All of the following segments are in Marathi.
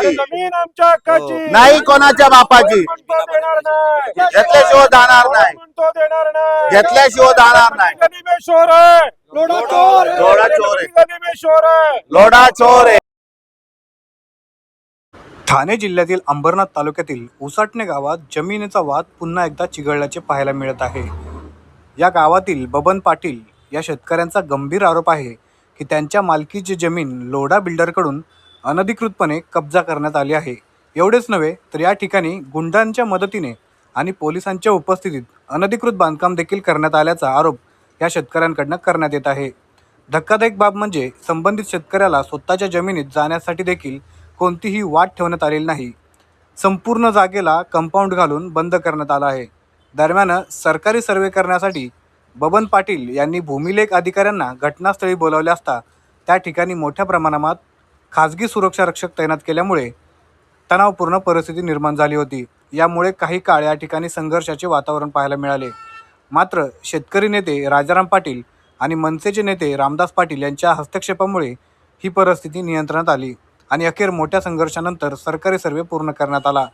बापाची जमीन आमच्या हक्काची नाही, कोणाच्या बापाची म्हणतो देणार नाही, घेतल्याशिवाय जाणार नाही, म्हणतो देणार नाही, घेतल्याशिवाय जाणार नाही. गली में शोर है, लोडा चोर है, लोडा चोर है. गली में शोर है. लोढा चोर आहे. ठाणे जिल्ह्यातील अंबरनाथ तालुक्यातील उसाटणे गावात जमिनीचा वाद पुन्हा एकदा चिघळल्याचे पाहायला मिळत आहे. या गावातील बबन पाटील या शेतकऱ्यांचा गंभीर आरोप आहे की त्यांच्या मालकीची जमीन लोढा बिल्डरकडून अनधिकृतपणे कब्जा करण्यात आली आहे. एवढेच नव्हे तर या ठिकाणी गुंडांच्या मदतीने आणि पोलिसांच्या उपस्थितीत अनधिकृत बांधकाम देखील करण्यात आल्याचा आरोप या शेतकऱ्यांकडून करण्यात येत आहे. धक्कादायक बाब म्हणजे संबंधित शेतकऱ्याला स्वतःच्या जमिनीत जाण्यासाठी देखील कोणतीही वाट ठेवण्यात आलेली नाही. संपूर्ण जागेला कंपाऊंड घालून बंद करण्यात आला आहे. दरम्यान सरकारी सर्वे करण्यासाठी बबन पाटील यांनी भूमिलेख अधिकाऱ्यांना घटनास्थळी बोलावले असता त्या ठिकाणी मोठ्या प्रमाणात खाजगी सुरक्षा रक्षक तैनात केल्यामुळे तणावपूर्ण परिस्थिती निर्माण झाली होती. यामुळे काही काळ या ठिकाणी संघर्षाचे वातावरण पाहायला मिळाले. मात्र शेतकरी नेते राजाराम पाटील आणि मनसेचे नेते रामदास पाटील यांच्या हस्तक्षेपामुळे ही परिस्थिती नियंत्रणात आली आणि अखेर मोठ्या संघर्षानंतर सरकारी सर्वे पूर्ण करण्यात आला.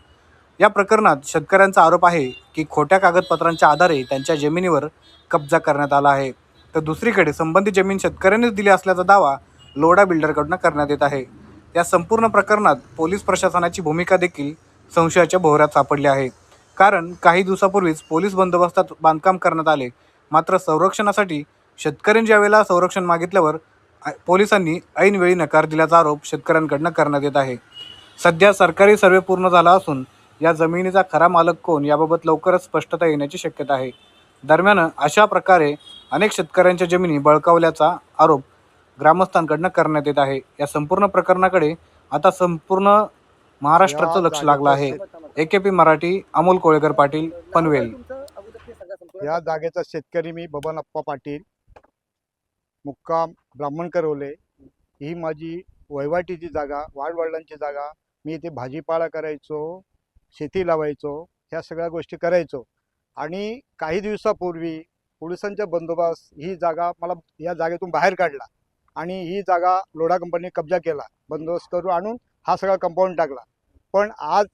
या प्रकरणात शेतकऱ्यांचा आरोप आहे की खोट्या कागदपत्रांच्या आधारे त्यांच्या जमिनीवर कब्जा करण्यात आला आहे. तर दुसरीकडे संबंधित जमीन शेतकऱ्यांनीच दिली असल्याचा दावा लोढा बिल्डरकडून करण्यात येत आहे. या संपूर्ण प्रकरणात पोलीस प्रशासनाची भूमिका देखील संशयाच्या भोवऱ्यात सापडली आहे. कारण काही दिवसापूर्वीच पोलीस बंदोबस्तात बांधकाम करण्यात आले. मात्र संरक्षणासाठी शेतकऱ्यांनी ज्यावेळेला संरक्षण मागितल्यावर पोलिसांनी ऐनवेळी नकार दिल्याचा आरोप शेतकऱ्यांकडून करण्यात येत आहे. सध्या सरकारी सर्वे पूर्ण झाला असून या जमिनीचा खरा मालक कोण याबाबत लवकरच स्पष्टता येण्याची शक्यता आहे. दरम्यान अशा प्रकारे अनेक शेतकऱ्यांच्या जमिनी बळकावल्याचा आरोप ग्रामस्थांकडून करण्यात येत आहे. या संपूर्ण प्रकरणाकडे आता संपूर्ण महाराष्ट्राचं लक्ष लागलं आहे. AKP मराठी, अमोल कोळेकर पाटील, पनवेल. या जागेचा शेतकरी मी बबन अप्पा पाटील, मुक्काम ब्राह्मणकरवले. ही माझी वहिवाटीची जागा, वाडवडिलांची जागा. मी इथे भाजीपाला करायचो, शेती लावायचो, ह्या सगळ्या गोष्टी करायचो. आणि काही दिवसापूर्वी पोलिसांच्या बंदोबस्त ही जागा मला या जागेतून बाहेर काढला आणि ही जागा लोढा कंपनीने कब्जा केला. बंदोबस्त करून आणून हा सगळा कंपाऊंड टाकला. पण आज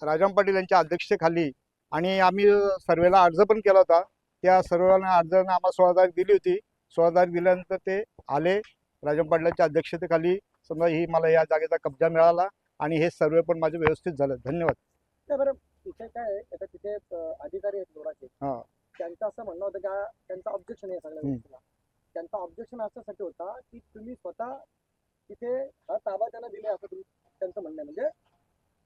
राजाराम पाटील यांच्या अध्यक्षतेखाली आणि आम्ही सर्वेला अर्ज पण केला होता. त्या सर्वेला अर्जानं आम्हाला 16 तारीख दिली होती. 16 तारीख दिल्यानंतर ते आले. राजाराम पाटलांच्या अध्यक्षतेखाली समजा ही मला या जागेचा कब्जा मिळाला आणि हे सर्वे पण माझं व्यवस्थित झालं. धन्यवाद. बरं, तिथे काय आहे, आता तिथे अधिकारी आहेत लोढाचे, त्यांचं असं म्हणणं होतं की त्यांचं ऑब्जेक्शन आहे सगळ्या गोष्टीला. त्यांचा ऑब्जेक्शन अशासाठी होता की तुम्ही स्वतः तिथे हा ताबा त्यांना दिले असं त्यांचं म्हणणं आहे. म्हणजे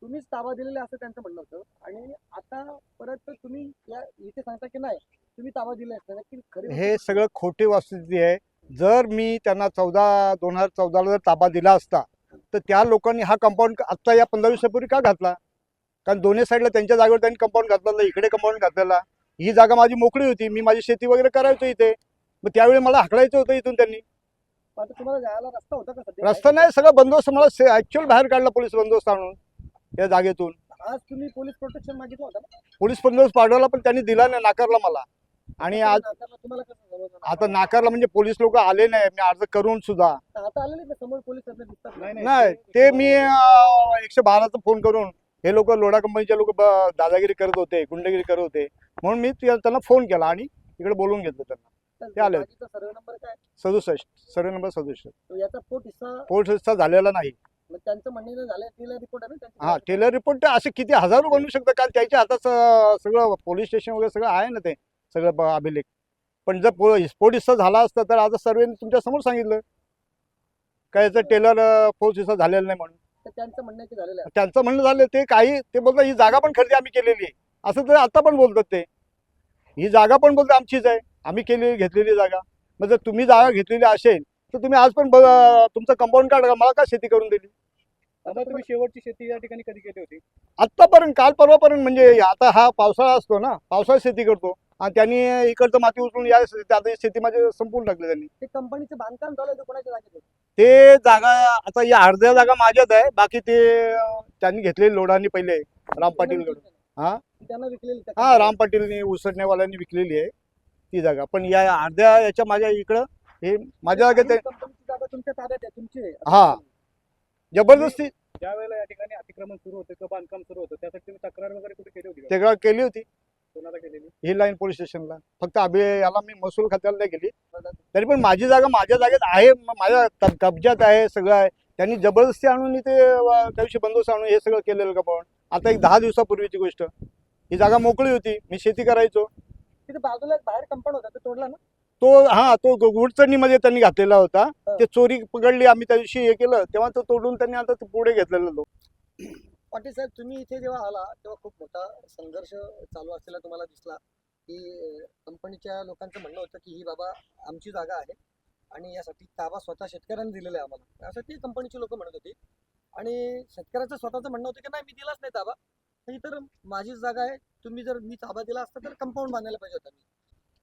तुम्हीच ताबा दिलेला असं त्यांचं म्हणणं होतं. आणि आता परत तुम्ही या इथे सांगता की नाही तुम्ही ताबा दिला असता की खरी हे सगळं खोटी वस्तुस्थिती आहे. जर मी त्यांना 2014ला जर ताबा दिला असता तर त्या लोकांनी हा कंपाऊंड आत्ता या 15 दिवसापूर्वी का घातला? कारण दोन्ही साईडला त्यांच्या जागेवर त्यांनी कंपाऊंड घातलेलं, इकडे कंपाऊंड घातलेला. ही जागा माझी मोकळी होती, मी माझी शेती वगैरे करायचो इथे. मग त्यावेळी मला हाकलायचं होतं इथून त्यांनी. आता तुम्हाला जायला रस्ता होता का सध्या? रस्ता नाही, सगळं बंदोबस्त मला ऍक्च्युअल बाहेर काढला पोलीस बंदोबस्त आणून या जागेतून. आज तुम्ही पोलीस प्रोटेक्शन मागितलं होतं ना? पोलीस बंदोबस्त पाठवला पण त्यांनी दिला नाही, नाकारला मला. आणि आज तुम्हाला कसं समजलं? आता नाकारला म्हणजे पोलीस लोक आले नाही, मी अर्ज करून सुद्धा. आता आलेले का समोर पोलीस आपल्या दिसतात? नाही, ते मी 112चा फोन करून हे लोक लोढा कंपनीचे लोक दादागिरी करत होते, गुंडगिरी करत होते, म्हणून मी त्यांना फोन केला आणि इकडे बोलवून घेतलं त्यांना. ते आले. सर्वे नंबर काय? 67, सर्वे नंबर 67. याचा पोट हिस्सा झालेला नाही. मग त्यांचं म्हणणं झालं टेलर रिपोर्ट आहे ना त्यांचं? हा, टेलर रिपोर्ट असे किती हजारो बनवू शकतात, कारण त्याच्या हातात सगळं पोलीस स्टेशन वगैरे सगळं आहे ना, ते सगळं अभिलेख. पण जर पोट हिस्सा झाला असता तर आता सर्वेने तुमच्या समोर सांगितलं काय याचं टेलर पोट हिस्सा झालेला नाही म्हणून. तर त्यांचं म्हणणं की झालेलं आहे. त्यांचं म्हणणं झालं ते काही ते बोलतात ही जागा पण खरेदी आम्ही केलेली आहे असं तर आता पण बोलतात. ते ही जागा पण बोलतात आमचीच आहे, आम्ही घेतलेली जागा. मग जर तुम्ही जागा घेतलेली असेल तर तुम्ही आज पण तुमचं कंपाऊंड काढा, मला का शेती करून दिली? आता तुम्ही शेवटची शेती या ठिकाणी कधी केली होती? आत्तापर्यंत, काल परवापर्यंत. म्हणजे आता हा पावसाळा असतो ना, पावसाळ्यात शेती करतो आणि त्यांनी इकडचं माती उचलून या शेती माझी संपून टाकली त्यांनी. ते कंपनीचं बांधकाम चालू आहे, कोणाच्या जागेत? ते जागा आता या अर्ध्या जागा माझ्याच आहे, बाकी ते त्यांनी घेतलेली लोढांनी पहिले राम पाटील हा त्यांना विकलेली? हा, राम पाटीलनी उसडणेवाल्यांनी विकलेली आहे ती जागा. पण या अर्ध्या याच्या माझ्या इकडं हे माझ्या जागेत कंपनीची जागा तुमच्या ताब्यात आहे, तुमची आहे? हा, जबरदस्ती ज्यावेळेला या ठिकाणी अतिक्रमण सुरू होतं किंवा बांधकाम सुरू होतं त्यासाठी तुम्ही तक्रार वगैरे कुठे केली होती का? तेव्हा केली होती कोणाला केलेली? ही लाईन पोलीस स्टेशनला. फक्त याला मी महसूल खात्याला नाही गेली. तरी पण माझी जागा माझ्या जागेत आहे, माझ्या कब्जात आहे, सगळं आहे. त्यांनी जबरदस्ती आणून इथे त्या दिवशी बंदोबस्त आणून हे सगळं केलेलं का पण. आता एक 10 दिवसापूर्वीची गोष्ट, ही जागा मोकळी होती, मी शेती करायचो. तिथे बाजूला एक बाहेर कंपाऊंड होता, तो तोडला ना? तो गुडचणीमध्ये त्यांनी घातलेला होता. ते चोरी पकडली, आम्ही त्या दिवशी हे केलं तेव्हा तो तोडून त्यांनी आता ते पुढे घेतलेला लोक. पाटील साहेब, तुम्ही इथे जेव्हा आला तेव्हा खूप मोठा संघर्ष चालू असलेला तुम्हाला दिसला, की कंपनीच्या लोकांचं म्हणणं होतं की ही बाबा आमची जागा आहे आणि यासाठी ताबा स्वतः शेतकऱ्यांनी दिलेला आहे आम्हाला, यासाठी कंपनीची लोक म्हणत होती. आणि शेतकऱ्याचं स्वतःचं म्हणणं होतं की नाही, मी दिलाच नाही ताबा, ही तर माझीच जागा आहे, तुम्ही जर मी ताबा दिला असता तर कंपाऊंड बांधायला पाहिजे होता मी.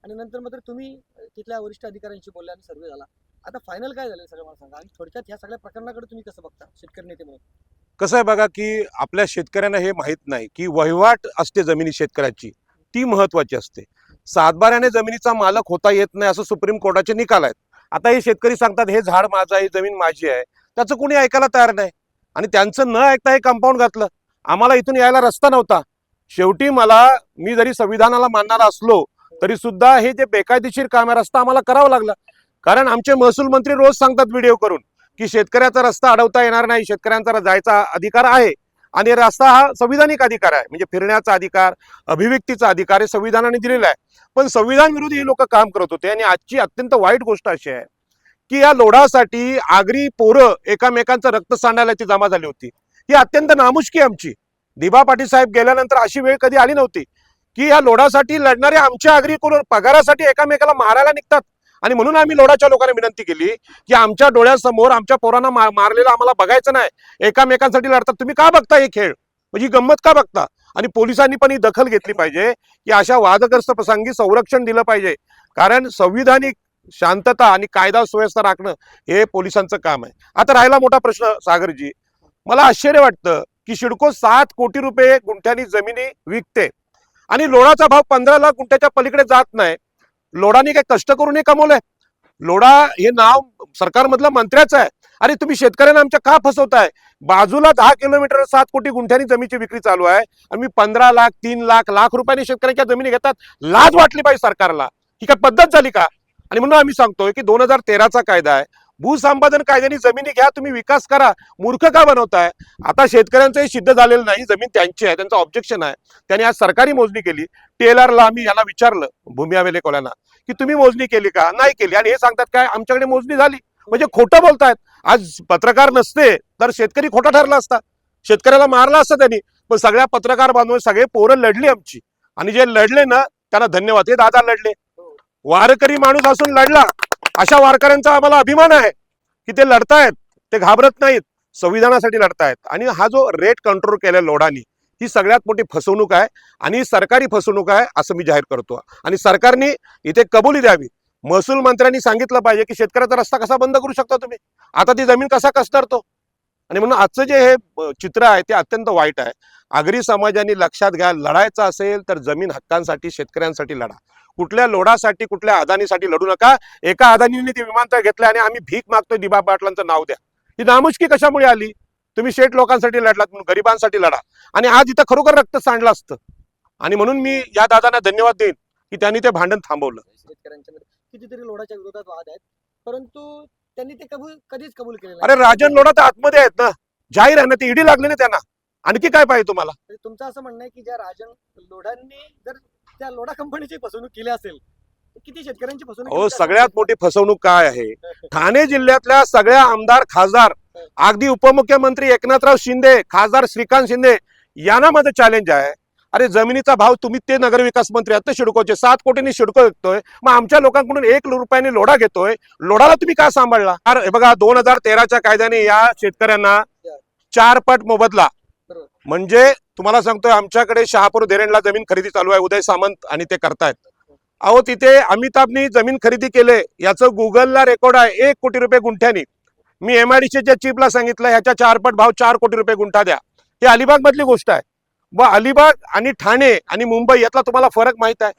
आणि नंतर मात्र तुम्ही तिथल्या वरिष्ठ अधिकाऱ्यांशी बोलले आणि सर्वे झाला. आता फायनल काय झालं सगळं मला सांगा, आणि थोडक्यात ह्या सगळ्या प्रकरणाकडे तुम्ही कसं बघता शेतकरी नेते म्हणून? कसं आहे बघा, की आपल्या शेतकऱ्यांना हे माहीत नाही की वहिवाट असते जमिनी शेतकऱ्याची, ती महत्वाची असते. सातबाऱ्याने जमिनीचा मालक होता येत नाही असं सुप्रीम कोर्टाचे निकाल आहेत. आता हे शेतकरी सांगतात हे झाड माझं आहे, जमीन माझी आहे, त्याचं कोणी ऐकायला तयार नाही. आणि त्यांचं न ऐकता हे कंपाऊंड घातलं. आम्हाला इथून यायला रस्ता नव्हता. शेवटी मी जरी संविधानाला मानणारा असलो तरी सुद्धा हे जे बेकायदेशीर काम आहे, रस्ता आम्हाला करावा लागला. कारण आमचे महसूल मंत्री रोज सांगतात व्हिडिओ करून की शेतकऱ्याचा रस्ता अडवता येणार नाही, शेतकऱ्यांचा जायचा अधिकार आहे. आणि रस्ता हा संविधानिक अधिकार आहे, म्हणजे फिरण्याचा अधिकार, अभिव्यक्तीचा अधिकार हे संविधानाने दिलेला आहे. पण संविधान विरोधी हे लोक काम करत होते. आणि आजची अत्यंत वाईट गोष्ट अशी आहे की या लोढासाठी आगरी पोरं एकामेकांचं रक्त सांडायला ती जमा झाली होती. ही अत्यंत नामुष्की आमची. दिबा पाटील साहेब गेल्यानंतर अशी वेळ कधी आली नव्हती की या लोढासाठी लढणारे आमचे आगरी पोरं पगारासाठी एकामेकाला मारायला निघतात. आणि म्हणून आम्ही लोढाच्या लोकांना विनंती केली की आमच्या डोळ्यासमोर आमच्या पोरांना मारलेलं आम्हाला बघायचं नाही, एकामेकांसाठी लढतात, तुम्ही का बघता हे खेळ, म्हणजे गंमत का बघता? आणि पोलिसांनी पण ही दखल घेतली पाहिजे की अशा वादग्रस्त प्रसंगी संरक्षण दिलं पाहिजे. कारण संविधानिक शांतता आणि कायदा सुव्यवस्था राखणं हे पोलिसांचं काम आहे. आता राहिला मोठा प्रश्न सागरजी, मला आश्चर्य वाटतं की सिडको 7 कोटी रुपये गुंठ्यांनी जमिनी विकते आणि लोढाचा भाव 15 लाख गुंठ्याच्या पलीकडे जात नाही. लोढाने काय कष्ट करून हे कमवलंय? लोढा हे नाव सरकारमधलं मंत्र्याचं आहे. अरे तुम्ही शेतकऱ्यांना आमच्या का फसवताय? बाजूला 10 किलोमीटर 7 कोटी गुंठ्यांनी जमिनीची विक्री चालू आहे आणि मी 15 लाख 3 लाख रुपयांनी शेतकऱ्यांच्या जमिनी घेतात. लाज वाटली पाहिजे सरकारला. ही काय पद्धत झाली का? आणि म्हणून आम्ही सांगतोय की 2013चा कायदा आहे, भूसंपादन कायद्याने जमिनी घ्या, तुम्ही विकास करा. मूर्ख का बनवताय? आता शेतकऱ्यांचं हे सिद्ध झालेलं नाही, जमीन त्यांची आहे, त्यांचं ऑब्जेक्शन आहे. त्यांनी आज सरकारी मोजणी केली. टेलरला आम्ही याला विचारलं, भूमी अभिलेखवाल्यांना, की तुम्ही मोजणी केली का? नाही केली. आणि हे सांगतात काय आमच्याकडे मोजणी झाली, म्हणजे खोटं बोलतायत. आज पत्रकार नसते तर शेतकरी खोटा ठरला असता, शेतकऱ्याला मारला असता त्यांनी. पण सगळ्या पत्रकार बांधून सगळे पोरं लढली आमची, आणि जे लढले ना त्यांना धन्यवाद. हे दादा लढले, वारकरी माणूस असून लढला. अशा वारकऱ्यांचा आम्हाला अभिमान आहे की ते लढतायत, ते घाबरत नाहीत, संविधानासाठी लढतायत. आणि हा जो रेट कंट्रोल केला लोढानी, ही सगळ्यात मोठी फसवणूक आहे आणि सरकारी फसवणूक आहे असं मी जाहीर करतो. आणि सरकारने इथे कबुली द्यावी. महसूल मंत्र्यांनी सांगितलं पाहिजे की शेतकऱ्याचा रस्ता कसा बंद करू शकता तुम्ही, आता ती जमीन कसा कसदरतो. आणि म्हणून आजचं जे हे चित्र आहे ते अत्यंत वाईट आहे. आगरी समाजाने लक्षात घ्या, लढायचं असेल तर जमीन हक्कांसाठी शेतकऱ्यांसाठी लढा. कुठल्या लोढासाठी, कुठल्या अदानीसाठी लढू नका. एका अदानीने ते विमानतळ घेतलं आणि आम्ही भीक मागतोय दिबा पाटलांचं नाव द्या. ही नामुष्की कशामुळे आली? तुम्ही शेठ लोकांसाठी लढलात, म्हणून गरिबांसाठी लढा. आणि आज इथं खरोखर रक्त सांडलं असतं. आणि म्हणून मी या दादांना धन्यवाद देईन की त्यांनी ते भांडण थांबवलं. शेतकऱ्यांच्या कितीतरी लोढाच्या विरोधात वाद आहेत, परंतु त्यांनी ते कधीच कबूल केले नाही. अरे राजन लोढा तर आतमध्ये आहेत ना, जाहीर आहे ना, ते ईडी लागले ना त्यांना. आणखी काय पाहिजे तुम्हाला? तुमचं असं म्हणणं आहे की ज्या राजन लोढांनी जर त्या लोढा कंपनीची फसवणूक केली असेल, तर किती शेतकऱ्यांची फसवणूक? हो, सगळ्यात मोठी फसवणूक काय आहे? ठाणे जिल्ह्यातल्या सगळ्या आमदार, खासदार, अगदी उपमुख्यमंत्री एकनाथराव शिंदे, खासदार श्रीकांत शिंदे यांना माझं चॅलेंज आहे. अरे जमिनीचा भाव तुम्ही ते नगरविकास मंत्री आहेत सिडकोचे, 7 कोटींनी सिडको विकतोय, मग आमच्या लोकांकडून 1 रुपयाने लोढा घेतोय. लोढाला तुम्ही का सांभाळला? अरे बघा, 2013च्या कायद्याने या शेतकऱ्यांना 4 पट मोबदला, म्हणजे तुम्हाला सांगतोय आमच्याकडे शहापूर धेरेणला जमीन खरेदी चालू आहे, उदय सामंत आणि ते करतायत. अहो तिथे अमिताभनी जमीन खरेदी केले, याचं गुगलला रेकॉर्ड आहे, 1 कोटी रुपये गुंठ्यानी. मी MIDCच्या चीफला सांगितलं ह्याच्या 4 पट भाव 4 कोटी रुपये गुंठा द्या. ही अलिबाग मधली गोष्ट आहे. व अलिबाग आणि ठाणे आणि मुंबई यातला तुम्हाला फरक माहित आहे?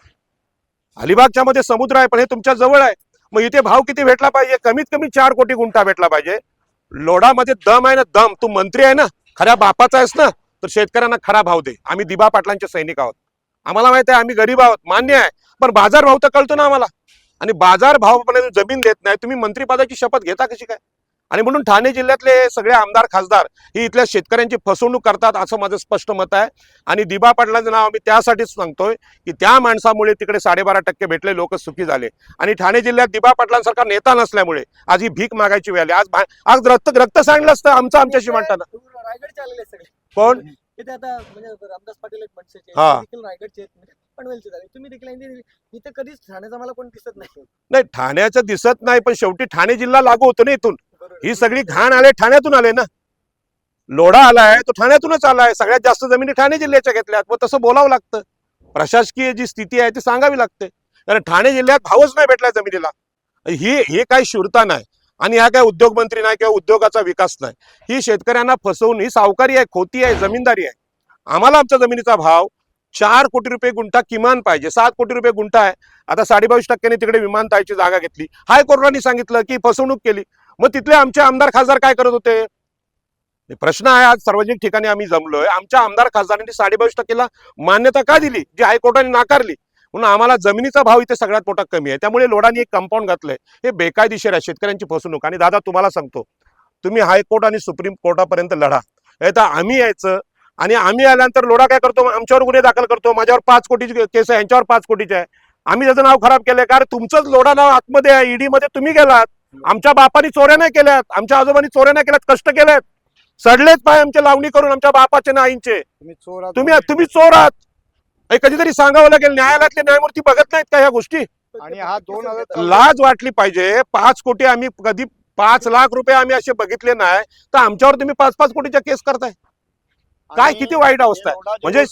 अलिबागच्या मध्ये समुद्र आहे, पण हे तुमच्या जवळ आहे. मग इथे भाव किती भेटला पाहिजे? कमीत कमी 4 कोटी गुंठा भेटला पाहिजे. लोढामध्ये दम आहे ना, दम. तू मंत्री आहे ना, खऱ्या बापाचा आहेस ना तर शेतकऱ्यांना खरा भाव दे. आम्ही दिबा पाटलांचे सैनिक आहोत. आम्हाला माहिती आहे आम्ही गरीब आहोत, मान्य आहे, पण बाजार भाव तर कळतो ना आम्हाला. आणि बाजार भाव जमीन देत नाही, तुम्ही मंत्रिपदाची शपथ घेता कशी काय? आणि म्हणून ठाणे जिल्ह्यातले सगळे आमदार खासदार ही इथल्या शेतकऱ्यांची फसवणूक करतात असं माझं स्पष्ट मत आहे. आणि दिबा पाटलांचं नाव आम्ही त्यासाठीच सांगतोय की त्या माणसामुळे तिकडे 12.5% भेटले, लोक सुखी झाले. आणि ठाणे जिल्ह्यात दिबा पाटलांसारखा नेता नसल्यामुळे आज ही भीक मागायची वेळ आली. आज रक्त सांडलं असतं आमच्याशी म्हणताना. रायगडचे आलेले सगळे कोण ते आता म्हणजे रामदास पाटील एक मनसेचे हा. देखील रायगडचे आहेत, म्हणजे पनवेलचे झाले. तुम्ही देखील इथे कधीच ठाण्याचा मला कोण दिसत नाही. नाही, ठाण्याचं दिसत नाही, पण शेवटी ठाणे जिल्हा लागू होतो ना इथून. ही सगळी घाण आले ठाण्यातून आले ना. लोढा आलाय तो ठाण्यातूनच आलाय. सगळ्यात जास्त जमिनी ठाणे जिल्ह्याच्या घेतल्यात. मग तसं बोलावं लागतं. प्रशासकीय जी स्थिती आहे ती सांगावी लागते. कारण ठाणे जिल्ह्यात भावच नाही भेटलाय जमिनीला. हे काही शूरता नाही आणि हा काय उद्योग मंत्री नाही किंवा उद्योगाचा विकास नाही. ही शेतकऱ्यांना फसवून ही सावकारी आहे, खोती आहे, जमीनदारी आहे. आम्हाला आमच्या जमिनीचा भाव 4 कोटी रुपये गुंठा किमान पाहिजे. 7 कोटी रुपये गुंठा आहे. आता 22.5% तिकडे विमानतळाची जागा घेतली. हायकोर्टाने सांगितलं की फसवणूक केली. मग तिथले आमचे आमदार खासदार काय करत होते? प्रश्न आहे. आज सार्वजनिक ठिकाणी आम्ही जमलोय. आमच्या आमदार खासदारांनी 22.5%ला मान्यता का दिली, जी हायकोर्टाने नाकारली? म्हणून आम्हाला जमिनीचा भाव इथे सगळ्यात मोठा कमी आहे. त्यामुळे लोढांनी एक कंपाऊंड घातलंय. हे बेकायदेशीर आहे, शेतकऱ्यांची फसवणूक. आणि दादा तुम्हाला सांगतो, तुम्ही हायकोर्ट आणि सुप्रीम कोर्टापर्यंत लढा. तर आम्ही यायचं आणि आम्ही आल्यानंतर लोढा काय करतो, आमच्यावर गुन्हे दाखल करतो. माझ्यावर 5 कोटीची केस आहे, यांच्यावर 5 कोटीची आहे. आम्ही त्याचं नाव खराब केलंय. कारण तुमचंच लोढा नाव आतमध्ये आहे, ईडी मध्ये तुम्ही गेलात. आमच्या बापानी चोऱ्या नाही केल्यात, आमच्या आजोबांनी चोऱ्या नाही केल्यात, कष्ट केलेत, सडलेच पाय आमच्या लावणी करून आमच्या बापाचे ना आईंचे. तुम्ही चोर आहात. कधीतरी सांगावं लागेल. न्यायालयातले न्यायमूर्ती बघत नाहीत का ह्या गोष्टी? आणि हा 2000 लाज वाटली पाहिजे. 5 कोटी आम्ही कधी 5 लाख रुपये आम्ही असे बघितले नाही, तर आमच्यावर तुम्ही 5-5 कोटीच्या केस करताय. काय किती वाईट अवस्था आहे. म्हणजे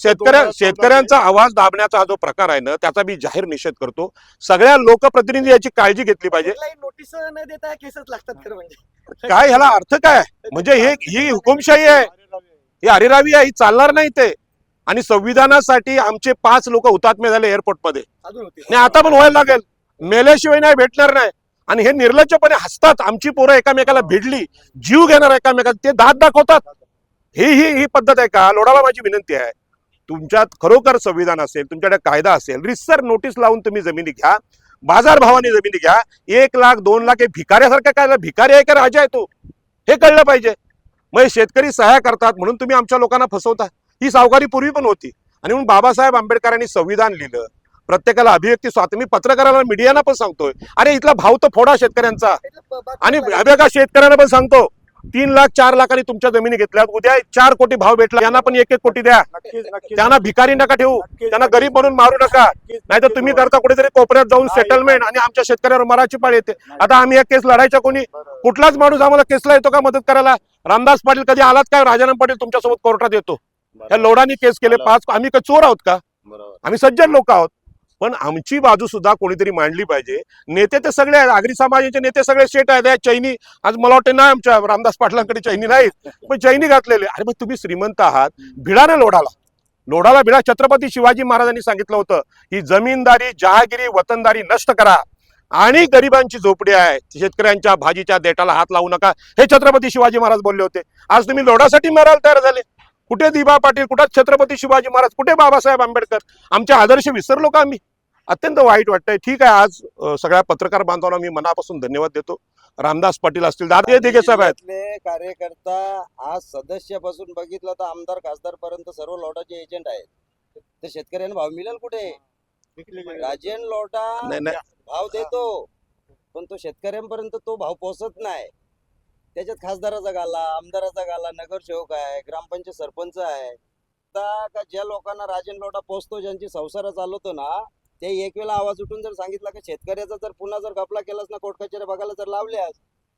शेतकऱ्यांचा आवाज दाबण्याचा हा जो प्रकार आहे ना, त्याचा मी जाहीर निषेध करतो. सगळ्या लोकप्रतिनिधी याची काळजी घेतली पाहिजे. नोटीस न देता केसच लागतात खरं म्हणजे. काय ह्याला अर्थ काय? म्हणजे ही हुकुमशाही आहे, ही अरेरावी आहे, ही चालणार नाही ते. आणि संविधानासाठी आमचे 5 लोक हुतात्मे झाले एअरपोर्टमध्ये, आणि आता पण व्हायला लागेल. मेल्याशिवाय नाही भेटणार नाही. आणि हे निर्लज्जपणे हसतात. आमची पोरं एकामेकाला भिडली, जीव घेणार एकामेकाला, ते दात दाखवतात. ही पद्धत आहे का? लोढाला माझी विनंती आहे, तुमच्यात खरोखर संविधान असेल, तुमच्याकडे कायदा असेल, रितसर नोटीस लावून तुम्ही जमिनी घ्या, बाजार भावाने जमिनी घ्या. 1 लाख 2 लाख हे भिकाऱ्यासारखं काय? भिकारी आहे का राजा आहे तो? हे कळलं पाहिजे. मग शेतकरी सहाय्य करतात म्हणून तुम्ही आमच्या लोकांना फसवता. ही सावकारी पूर्वी पण होती. आणि म्हणून बाबासाहेब आंबेडकरांनी संविधान लिहिलं, प्रत्येकाला अभिव्यक्ती स्वातंत्र्य. मी पत्रकारांना मीडियाना पण सांगतोय, अरे इथला भाव तर फोडा शेतकऱ्यांचा. आणि बघा शेतकऱ्यांना पण सांगतो, 3 लाख 4 लाखांनी तुमच्या जमिनी घेतल्यात, उद्या 4 कोटी भाव भेटला, यांना पण 1-1 कोटी द्या. त्यांना भिकारी नका ठेवू, त्यांना गरीब म्हणून मारू नका. नाही तर तुम्ही करता कुठेतरी कोपऱ्यात जाऊन सेटलमेंट, आणि आमच्या शेतकऱ्यावर मराठी पाळ येते. आता आम्ही एक केस लढायच्या, कोणी कुठलाच माणूस आम्हाला केसला येतो का मदत करायला? रामदास पाटील कधी आलात काय? राजाराम पाटील तुमच्यासोबत कोर्टात येतो. ह्या लोढांनी केस केले 5. आम्ही काय चोर आहोत का? आम्ही सज्जन लोक आहोत. पण आमची बाजू सुद्धा कोणीतरी मांडली पाहिजे. नेते ते सगळे आहेत, आगरी समाजाचे नेते सगळे शेट आहेत. चैनी आज मला वाटतं ना, आमच्या रामदास पाटलांकडे चैनी नाहीत, पण चैनी घातलेले. अरे मग तुम्ही श्रीमंत आहात, भिडा ना लोढाला भिडा. छत्रपती शिवाजी महाराजांनी सांगितलं होतं, ही जमीनदारी, जहागिरी, वतनदारी नष्ट करा आणि गरिबांची झोपडी आहे, शेतकऱ्यांच्या भाजीच्या देठाला हात लावू नका, हे छत्रपती शिवाजी महाराज बोलले होते. आज तुम्ही लोढासाठी मारायला तयार झाले. कुठे दिबा पाटील, कुठे छत्रपती शिवाजी महाराज, कुठे बाबासाहेब आंबेडकर? आमचे आदर्श विसरलो का आम्ही? अत्यंत वाईट वाटतंय. ठीक आहे, आज सगळ्या पत्रकार बांधवांना मी मनापासून धन्यवाद देतो. रामदास पाटील असतील, दादा दिघे साहेब आहेत, कार्यकर्ता आज सदस्यापासून बघितलं तर आमदार खासदार पर्यंत सर्व लोटाचे एजंट आहेत. तर शेतकऱ्यांना भाव मिळेल कुठे? राजन लोटा भाव देतो, पण तो शेतकऱ्यांपर्यंत तो भाव पोहोचत नाही. त्याच्यात खासदाराचा गाला, आमदाराचा गाला, नगरसेवक आहे, ग्रामपंचायत सरपंच आहे. का ज्या लोकांना राजन लोटा पोचतो, ज्यांची संसार चालवतो ना, ते एक वेळा आवाज उठून जर सांगितलं की शेतकऱ्याचा जर पुन्हा जर घपला केलास ना, कोर्ट कचेऱ्या बघायला जर लावल्यास,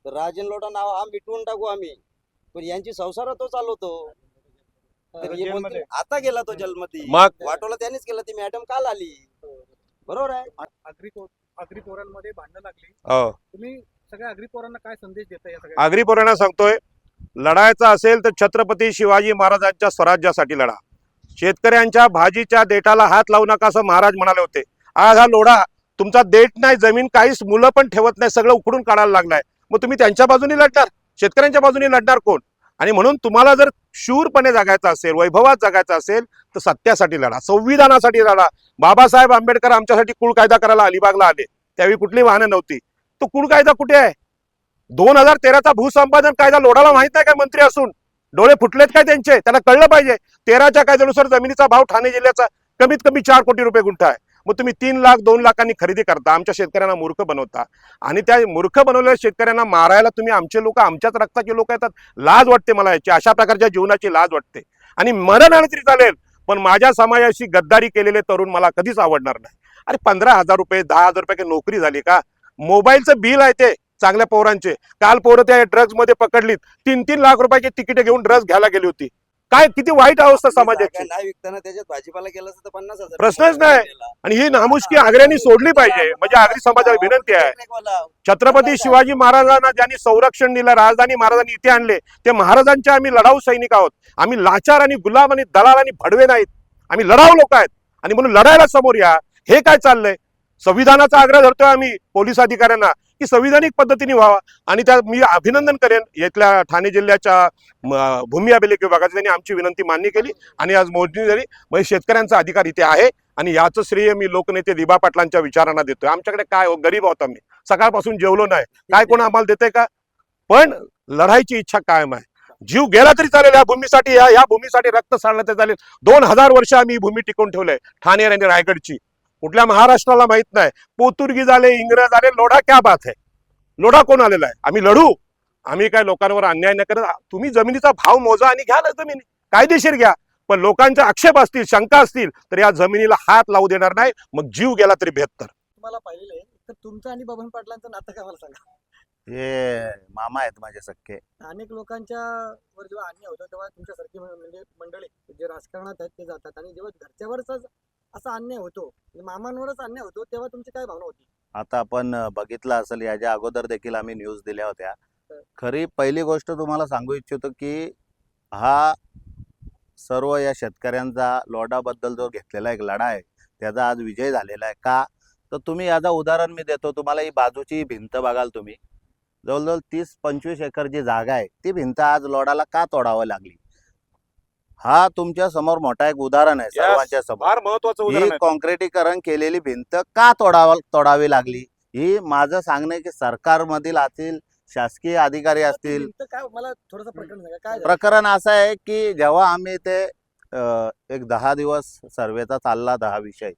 तर राजन लोटा नाव मिटवून टाकू आम्ही. पण यांची संसार तो चालवतो. आता गेला तो जलमती, वाटोला त्यांनीच केलं. ती मॅडम काल आली, बरोबर आहे. आगरी पोरांमध्ये भांडणं लागली, तुम्ही सगळ्या आगरी पोरांना काय संदेश देता? आगरी पोरांना सांगतोय, लढायचा असेल तर छत्रपती शिवाजी महाराजांच्या स्वराज्यासाठी लढा. शेतकऱ्यांच्या भाजीच्या देठाला हात लावू नका असं महाराज म्हणाले होते. आज हा लोढा तुमचा देठ नाही, जमीन काहीच मुलं पण ठेवत नाही, सगळं उखडून काढायला लागलाय. मग तुम्ही त्यांच्या बाजूने लढणार, शेतकऱ्यांच्या बाजूने लढणार कोण? आणि म्हणून तुम्हाला जर शूरपणे जगायचं असेल, वैभवात जगायचं असेल, तर सत्यासाठी लढा, संविधानासाठी लढा. बाबासाहेब आंबेडकर आमच्यासाठी कुळ कायदा करायला अलिबागला आले, त्यावेळी कुठली वाहनं नव्हती. तो कुळ कायदा कुठे आहे? 2013चा भूसंपादन कायदा लोढाला माहित नाही काय मंत्री असून? डोळे फुटलेत काय त्यांचे? त्यांना कळलं पाहिजे. 13च्या कायद्यानुसार जमिनीचा भाव ठाणे जिल्ह्याचा कमीत कमी 4 कोटी रुपये गुंठा आहे. मग तुम्ही 3 लाख 2 लाखांनी खरेदी करता, आमच्या शेतकऱ्यांना मूर्ख बनवता. आणि त्या मूर्ख बनवलेल्या शेतकऱ्यांना मारायला तुम्ही आमचे लोक, आमच्याच रक्ताचे लोक येतात. लाज वाटते मला याची, अशा प्रकारच्या जीवनाची लाज वाटते. आणि मरण आलं तरी चालेल, पण माझ्या समाजाशी गद्दारी केलेले तरुण मला कधीच आवडणार नाही. अरे 15,000 रुपये 10,000 रुपये काही नोकरी झाली का? मोबाईलचं बिल आहे ते चांगल्या पोरांचे. काल पोरं त्या ड्रग्ज मध्ये पकडलीत, 3-3 लाख रुपयाची तिकीट घेऊन ड्रग्ज घ्यायला गेली होती. काय किती वाईट अवस्था समाजाची. नाही विकताना त्याच्यात भाजीपाला केला असता तर 50,000 प्रश्नच नाही. आणि ही नामुष्की आग्र्यानी सोडली पाहिजे, म्हणजे आगरी समाजाला विनंती आहे. छत्रपती शिवाजी महाराजांना ज्यांनी संरक्षण दिलं, राजधानी महाराजांनी इथे आणले, ते महाराजांचे आम्ही लढाऊ सैनिक आहोत. आम्ही लाचार आणि गुलाम आणि दलाल आणि भडवे नाहीत, आम्ही लढाऊ लोक आहेत. आणि म्हणून लढायला समोर या. हे काय चाललंय? संविधानाचा आग्रह धरतोय आम्ही पोलीस अधिकाऱ्यांना की संविधानिक पद्धतीने व्हावा. आणि त्या मी अभिनंदन करेन इथल्या ठाणे जिल्ह्याच्या भूमी अभिलेख विभागाची, त्यांनी आमची विनंती मान्य केली आणि आज मोजणी झाली. म्हणजे शेतकऱ्यांचा अधिकार इथे आहे आणि याचं श्रेय मी लोकनेते दिबा पाटलांच्या विचारांना देतोय. आमच्याकडे काय गरीब आहोत आम्ही, सकाळपासून जेवलो नाही, काय कोण आम्हाला देते का? पण लढायची इच्छा कायम आहे. जीव गेला तरी चालेल या भूमीसाठी, या भूमीसाठी रक्त सांडलं तरी चालेल. 2000 वर्ष आम्ही ही भूमी टिकवून ठेवलंय, ठाणे आणि रायगडची. कुठल्या महाराष्ट्राला माहित नाही. पोर्तुगीज आले, इंग्रज आले, लोढा क्या बात है? लोढा कोण आलेला आहे? आम्ही लढू. आम्ही काय लोकांवर अन्याय नाही करत. तुम्ही जमिनीचा भाव मोजा आणि घ्या ना जमिनी, कायदेशीर घ्या. पण लोकांचे आक्षेप असतील, शंका असतील तर या जमिनीला हात लावू देणार नाही. मग जीव गेला तरी बेहत्तर. तुम्हाला पाहिलेलं आहे तर तुमचं आणि बबन पाटलांचं नातं काय मला सांगा. हे मामा आहेत माझे सख्खे. अनेक लोकांच्या वर जेव्हा अन्याय होतो तेव्हा तुमच्यासारखी म्हणजे मंडळी जे राजकारणात आहेत ते जातात, आणि जेव्हा घरच्यावरच असा अन्याय होतो, म्हणजे मामांवरच अन्याय होतो, तेव्हा तुमची काय भावना होती? आता आपण बघितलं असेल, याच्या अगोदर देखील आम्ही न्यूज दिल्या होत्या. खरी पहिली गोष्ट तुम्हाला सांगू इच्छितो की हा सर्व या शेतकऱ्यांचा लोढाबद्दल जो घेतलेला एक लढा आहे त्याचा आज विजय झालेला आहे. का तर तुम्ही याचा उदाहरण मी देतो तुम्हाला. ही बाजूची भिंत बघाल तुम्ही, जवळजवळ 30-25 एकर जी जागा आहे ती भिंत आज लोढाला का तोडावं लागली? हा तुमच्या समोर मोठा एक उदाहरण आहे सर्वांच्या समोर. फार महत्वाचं उदाहरण ही आहे. कॉन्क्रिटीकरण केलेली भिंत का तोडावी लागली? ही माझं सांगणं आहे की सरकारमधील असतील, शासकीय अधिकारी असतील. तर काय मला थोडंसं प्रकरण सांगा, काय झालं? प्रकरण असं आहे की जेव्हा आम्ही ते एक 10 दिवस सर्वेचा चालला, 10 विषय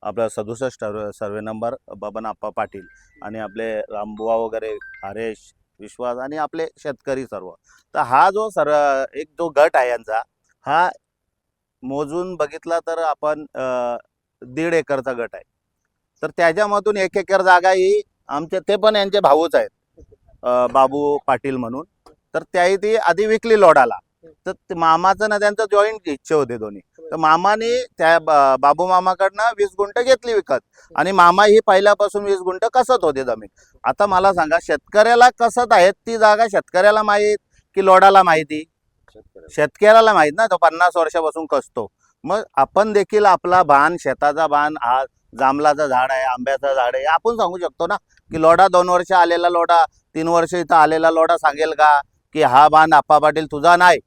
आपला 67 सर्वे नंबर, बबन आप्पा पाटील आणि आपले रामबुवा वगैरे, हरेश विश्वास आणि आपले शेतकरी सर्व. तर हा जो एक जो गट आहे यांचा, हा मोजून बघितला तर आपण 1.5 एकरचा गट आहे. तर त्याच्यामधून 1 एकर जागा ही आमचे, ते पण यांचे भाऊच आहेत, बाबू पाटील म्हणून. तर त्याही ती आधी विकली लोढाला. तर मामाचं ना त्यांचं जॉईंट इच्छा होते दोन्ही. तर मामाने त्या बाबू मामाकडनं 20 गुंठ घेतली विकत, आणि मामा ही पहिल्यापासून 20 गुंठ कसत होते जमीन. आता मला सांगा, शेतकऱ्याला कसत आहेत ती जागा शेतकऱ्याला माहीत की लोढाला माहिती? शेतकऱ्याला माहित ना, तो 50 वर्षापासून कसतो. मग आपण देखील आपला बाण, शेताचा बाण, हा जांभळाचं झाड आहे, आंब्याचं झाड आहे, आपण सांगू शकतो ना की लोढा 2 वर्ष आलेला लोढा, 3 वर्ष इथं आलेला लोढा सांगेल का की हा बांध आप्पा पाटील तुझा नाही,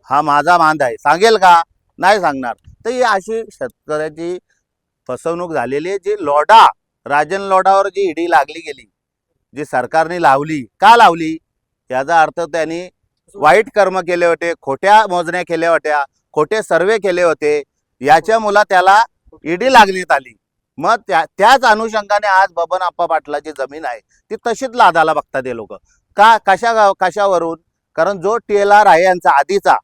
हा माझा बांध आहे? सांगेल का? नाही सांगणार. तर ही अशी शेतकऱ्याची फसवणूक झालेली आहे. जी लोढा, राजन लोढावर जी ईडी लागली गेली, जी सरकारने लावली, का लावली? याचा अर्थ त्यांनी वाईट कर्म केले होते, खोट्या मोजण्या केल्या होत्या, खोटे सर्वे केले होते, याच्यामुळे त्याला ईडी लागण्यात आली. मग त्याच अनुषंगाने आज बबन आप्पा पाटलाची जमीन आहे ती तशीच लादाला बघतात हे लोक. का? कशावरून? कारण जो टेलर आहे यांचा आधीचा,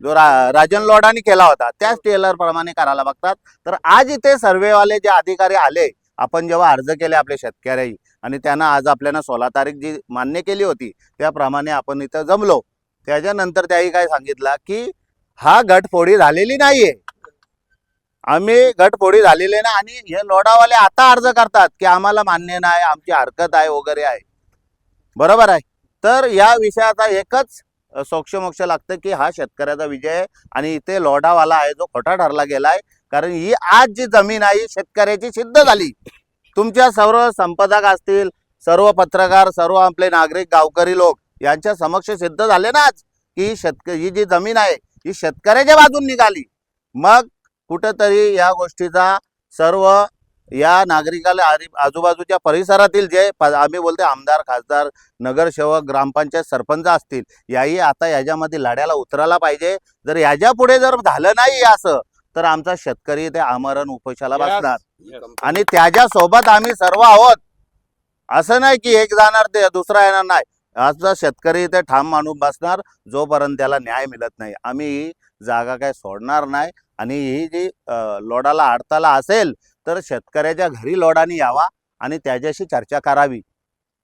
जो राजन लोढानी केला होता, त्याच टेलर प्रमाणे करायला बघतात. तर आज इथे सर्वेवाले जे अधिकारी आले, आपण जेव्हा अर्ज केले आपले शेतकरी, आणि त्यांना आज आपल्याला 16 तारीख जी मान्य केली होती त्याप्रमाणे आपण इथं जमलो. त्याच्यानंतर त्याही काय सांगितलं की हा गटफोडी झालेली नाहीये, आम्ही गटफोडी झालेली नाही. आणि हे लोढावाले आता अर्ज करतात की आम्हाला मान्य नाही, आमची हरकत आहे वगैरे आहे. बरोबर आहे. तर या विषयाचा एकच सोक्षमोक्ष लागतं की हा शेतकऱ्याचा विजय आहे, आणि इथे लोढावाला आहे जो खोटा ठरला गेलाय. कारण ही आज जी जमीन आहे शेतकऱ्याची सिद्ध झाली. तुमच्या सर्व संपादक असतील, सर्व पत्रकार, सर्व आपले नागरिक, गावकरी लोक यांच्या समक्ष सिद्ध झाले ना आज की ही जी जमीन आहे ही शेतकऱ्याच्या बाजून निघाली, मग कुठंतरी या गोष्टीचा सर्व या नागरिकाला आजूबाजूच्या परिसरातील जे आम्ही बोलते आमदार, खासदार, नगरसेवक, ग्रामपंचायत सरपंच असतील, याही आता याच्यामध्ये लढ्याला उतरायला पाहिजे. जर याच्या पुढे जर झालं नाही असं, तर आमचा शेतकरी ते आमरण उपोषणाला बसणार आणि त्याच्या सोबत आम्ही सर्व आहोत. असं नाही की एक जाणार ते दुसरा येणार नाही. आजचा शेतकरी इथे ठाम माणूस बसणार जोपर्यंत त्याला न्याय मिळत नाही. आम्ही ही जागा काय सोडणार नाही आणि ही जी लोडाला हडताल असेल तर शेतकऱ्याच्या घरी लोडाने यावा आणि त्याच्याशी चर्चा करावी,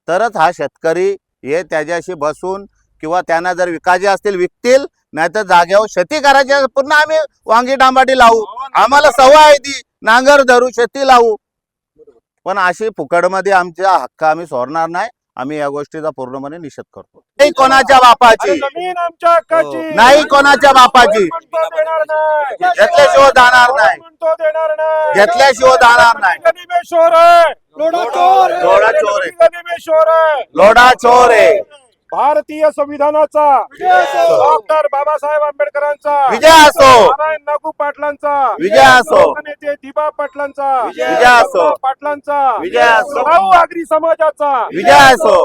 तरच हा शेतकरी हे त्याच्याशी बसून किंवा त्यांना जर विकायचे असतील विकतील, नाही तर जागेवर शेती करायची पुन्हा आम्ही वांगी टांबाटी लावू. आम्हाला सवय आहे ती नांगर धरू शेती लावू, पण अशी फुकटमध्ये आमचा हक्क आम्ही सोडणार नाही. आम्ही या गोष्टीचा पूर्णपणे निषेध करतो. नाही कोणाच्या बापाची, जमीन आमच्या हक्काची, नाही कोणाच्या बापाची, म्हणतो देणार नाही, घेतल्याशिवाय जाणार नाही, म्हणतो देणार नाही, घेतल्याशिवाय जाणार नाही. गली में शोर है, लोढा चोर आहे. लोढा चोर आहे, गली में शोर है. लोढा चोर आहे. भारतीय संविधानाचा, डॉक्टर बाबासाहेब आंबेडकरांचा, विजय असो, नारायण नागू पाटलांचा, विजय असो, नेते दिबा पाटलांचा, विजय असो, पाटलांचा, विजय असो, सराऊ आगरी समाजाचा विजय असो.